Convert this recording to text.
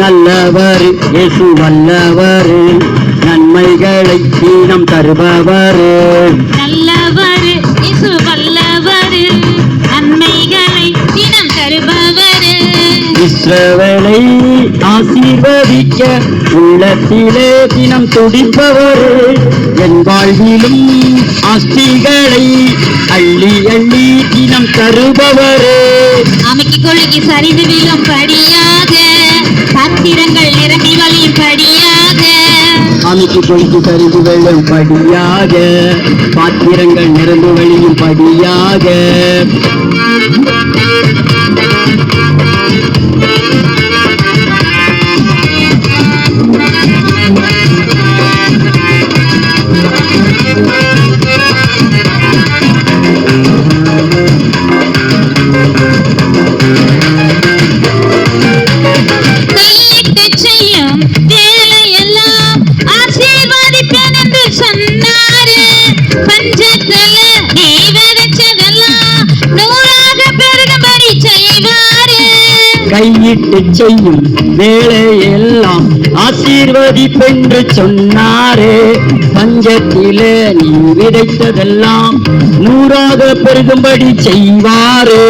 நல்லவர் இயேசு வல்லவர், நன்மைகளை தீனம் தருபவர். நல்லவர் இயேசு வல்லவர், நன்மைகளை தினம் தருபவர். இஸ்ரவேலை ஆசீர்வதிக்க உள்ளத்திலே தினம் துடிப்பவர். என் வாழ்விலும் ஆஸ்திகளை அள்ளி அள்ளி தினம் தருபவர். அமைக்கு கொழுகி சரிந்து விழும் படியாக, பாத்திரங்கள் நிரம்பி வழியும் படியாக. அமைக்கு கொழுகி சரிந்து விழும் படியாக, பாத்திரங்கள் நிரம்பி வழியும் படியாக. கையிட்டு செய்யும் வேலையெல்லாம் ஆசீர்வதிப்பென்று சொன்னாரே. பஞ்சத்திலே நீ விதைத்ததெல்லாம் நூறாக பெருகும்படி செய்வாரே.